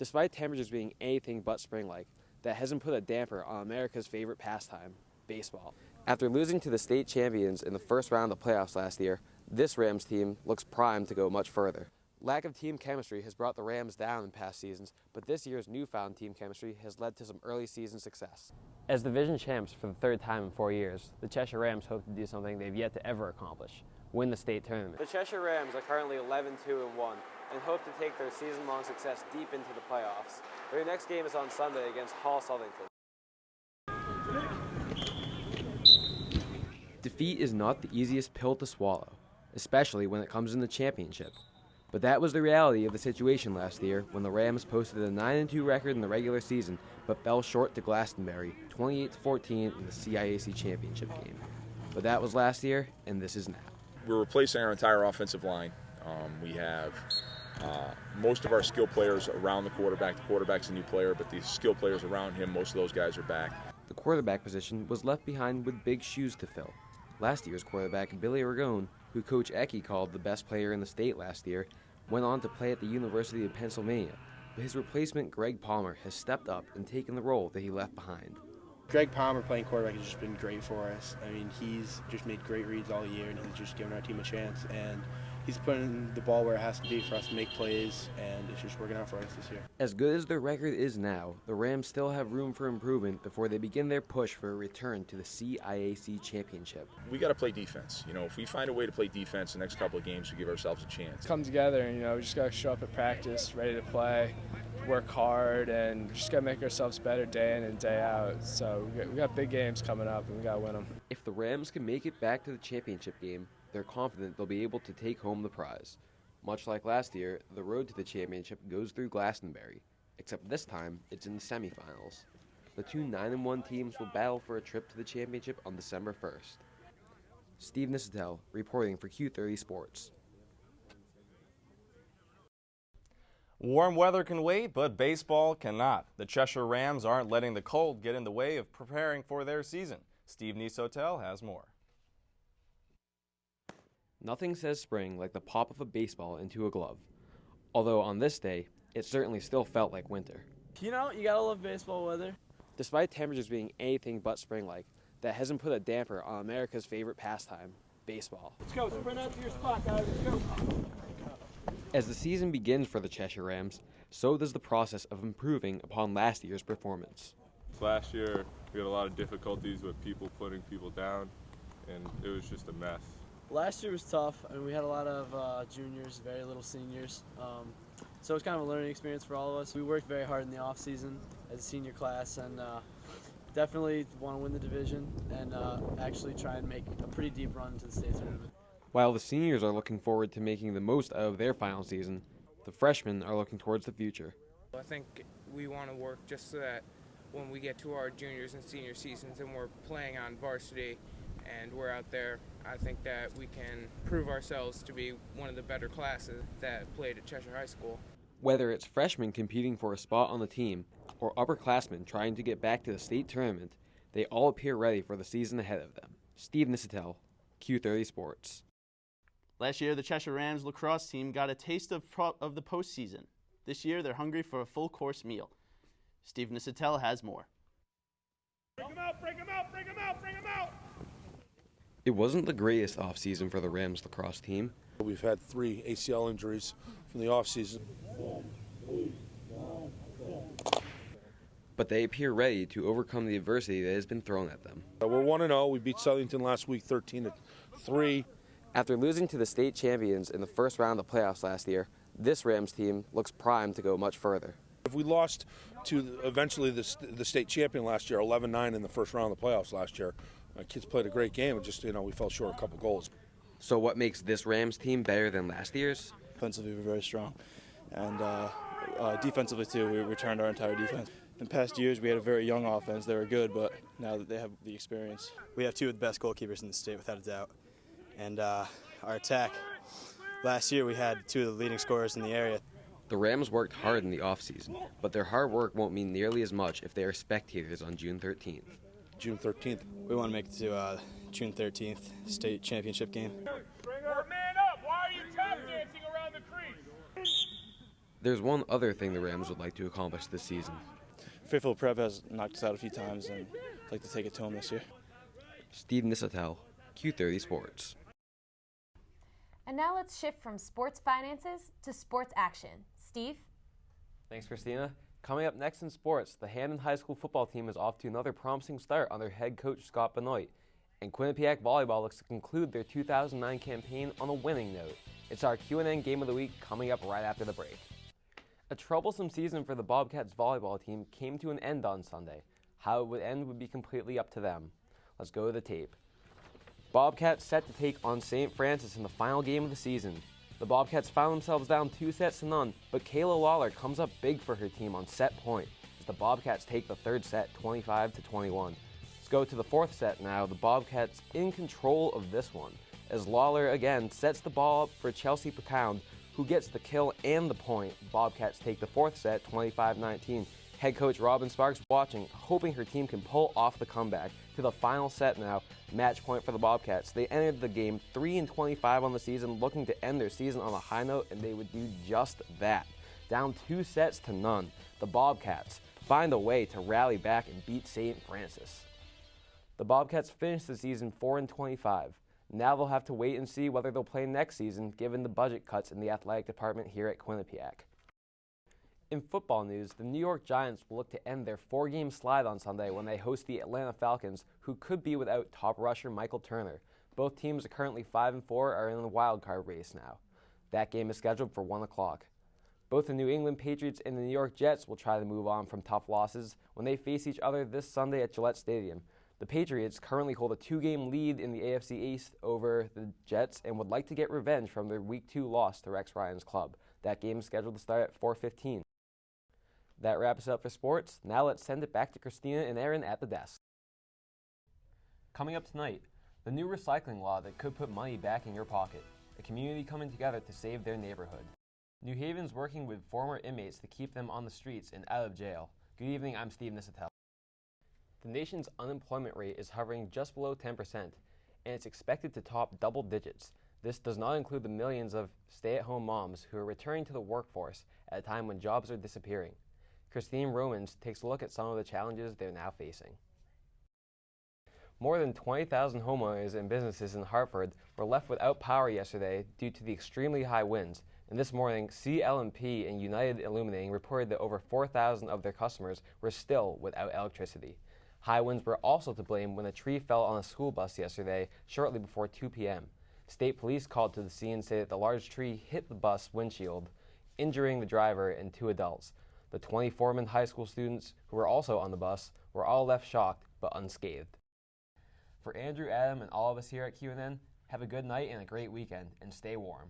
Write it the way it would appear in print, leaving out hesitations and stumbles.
Despite temperatures being anything but spring-like, that hasn't put a damper on America's favorite pastime, baseball. After losing to the state champions in the first round of the playoffs last year, this Rams team looks primed to go much further. Lack of team chemistry has brought the Rams down in past seasons, but this year's newfound team chemistry has led to some early season success. As division champs for the third time in 4 years, the Cheshire Rams hope to do something they've yet to ever accomplish: win the state tournament. The Cheshire Rams are currently 11-2-1 and hope to take their season-long success deep into the playoffs. Their next game is on Sunday against Hall Southington. Defeat is not the easiest pill to swallow, especially when it comes in the championship. But that was the reality of the situation last year when the Rams posted a 9-2 record in the regular season but fell short to Glastonbury 28-14 in the CIAC championship game. But that was last year, and this is now. We're replacing our entire offensive line. We have most of our skill players around the quarterback. The quarterback's a new player, but the skill players around him, most of those guys are back. The quarterback position was left behind with big shoes to fill. Last year's quarterback, Billy Ragone, who Coach Ecke called the best player in the state last year, went on to play at the University of Pennsylvania, but his replacement, Greg Palmer, has stepped up and taken the role that he left behind. Greg Palmer playing quarterback has just been great for us. I mean, he's just made great reads all year, and he's just given our team a chance. And he's putting the ball where it has to be for us to make plays, and it's just working out for us this year. As good as their record is now, the Rams still have room for improvement before they begin their push for a return to the CIAC championship. We got to play defense. You know, if we find a way to play defense the next couple of games, we give ourselves a chance. Come together, and we just got to show up at practice, ready to play, work hard, and just got to make ourselves better day in and day out. So we got big games coming up, and we got to win them. If the Rams can make it back to the championship game, they're confident they'll be able to take home the prize. Much like last year, the road to the championship goes through Glastonbury, except this time it's in the semifinals. The two 9-1 teams will battle for a trip to the championship on December 1st. Steve Nisotel reporting for Q30 Sports. Warm weather can wait, but baseball cannot. The Cheshire Rams aren't letting the cold get in the way of preparing for their season. Steve Nisotel has more. Nothing says spring like the pop of a baseball into a glove. Although on this day, it certainly still felt like winter. You gotta love baseball weather. Despite temperatures being anything but spring-like, that hasn't put a damper on America's favorite pastime, baseball. Let's go, sprint out to your spot, guys, let's go. As the season begins for the Cheshire Rams, so does the process of improving upon last year's performance. Last year, we had a lot of difficulties with people putting people down, and it was just a mess. Last year was tough. I mean, we had a lot of juniors, very little seniors. So it was kind of a learning experience for all of us. We worked very hard in the off season as a senior class, and definitely want to win the division and actually try and make a pretty deep run to the state tournament. While the seniors are looking forward to making the most out of their final season, the freshmen are looking towards the future. I think we want to work just so that when we get to our juniors and senior seasons and we're playing on varsity and we're out there, I think that we can prove ourselves to be one of the better classes that played at Cheshire High School. Whether it's freshmen competing for a spot on the team or upperclassmen trying to get back to the state tournament, they all appear ready for the season ahead of them. Steve Nisotel, Q30 Sports. Last year, the Cheshire Rams lacrosse team got a taste of the postseason. This year, they're hungry for a full-course meal. Steve Nisotel has more. Bring them out, bring them out, bring them out, bring them out! It wasn't the greatest offseason for the Rams lacrosse team. We've had 3 ACL injuries from the offseason. But they appear ready to overcome the adversity that has been thrown at them. We're 1-0. We beat Southington last week 13-3. After losing to the state champions in the first round of the playoffs last year, this Rams team looks primed to go much further. If we lost to eventually the state champion last year, 11-9 in the first round of the playoffs last year, our kids played a great game, and just, we fell short a couple goals. So what makes this Rams team better than last year's? Offensively, we're very strong. And defensively, too, we returned our entire defense. In past years, we had a very young offense. They were good, but now that they have the experience. We have 2 of the best goalkeepers in the state, without a doubt. And our attack, last year we had 2 of the leading scorers in the area. The Rams worked hard in the offseason, but their hard work won't mean nearly as much if they are spectators on June 13th. June 13th. We want to make it to June 13th state championship game. Bring her man up! Why are you tap dancing around the crease? There's one other thing the Rams would like to accomplish this season. Faithful Prep has knocked us out a few times, and I'd like to take it to them this year. Steve Nisotel, Q30 Sports. And now let's shift from sports finances to sports action. Steve? Thanks, Christina. Coming up next in sports, the Hampton High School football team is off to another promising start under head coach Scott Benoit. And Quinnipiac Volleyball looks to conclude their 2009 campaign on a winning note. It's our Q&N Game of the Week coming up right after the break. A troublesome season for the Bobcats volleyball team came to an end on Sunday. How it would end would be completely up to them. Let's go to the tape. Bobcats set to take on St. Francis in the final game of the season. The Bobcats found themselves down 2-0, but Kayla Lawler comes up big for her team on set point as the Bobcats take the third set 25-21. Let's go to the fourth set now. The Bobcats in control of this one as Lawler again sets the ball up for Chelsea Pound, who gets the kill and the point. Bobcats take the fourth set 25-19. Head coach Robin Sparks watching, hoping her team can pull off the comeback. To the final set now, match point for the Bobcats. They entered the game 3-25 on the season, looking to end their season on a high note, and they would do just that. Down 2-0, the Bobcats find a way to rally back and beat St. Francis. The Bobcats finished the season 4-25. Now they'll have to wait and see whether they'll play next season, given the budget cuts in the athletic department here at Quinnipiac. In football news, the New York Giants will look to end their 4-game slide on Sunday when they host the Atlanta Falcons, who could be without top rusher Michael Turner. Both teams are currently 5-4, are in the wild card race now. That game is scheduled for 1 o'clock. Both the New England Patriots and the New York Jets will try to move on from tough losses when they face each other this Sunday at Gillette Stadium. The Patriots currently hold a 2-game lead in the AFC East over the Jets and would like to get revenge from their Week 2 loss to Rex Ryan's club. That game is scheduled to start at 4:15. That wraps up for sports. Now let's send it back to Christina and Aaron at the desk. Coming up tonight, the new recycling law that could put money back in your pocket. A community coming together to save their neighborhood. New Haven's working with former inmates to keep them on the streets and out of jail. Good evening, I'm Steve Nisotel. The nation's unemployment rate is hovering just below 10%, and it's expected to top double digits. This does not include the millions of stay-at-home moms who are returning to the workforce at a time when jobs are disappearing. Christine Romans takes a look at some of the challenges they're now facing. More than 20,000 homeowners and businesses in Hartford were left without power yesterday due to the extremely high winds. And this morning, CL&P and United Illuminating reported that over 4,000 of their customers were still without electricity. High winds were also to blame when a tree fell on a school bus yesterday shortly before 2 p.m. State police called to the scene and say that the large tree hit the bus windshield, injuring the driver and 2 adults. The 20 Foreman High School students who were also on the bus were all left shocked but unscathed. For Andrew, Adam, and all of us here at Q&N, have a good night and a great weekend, and stay warm.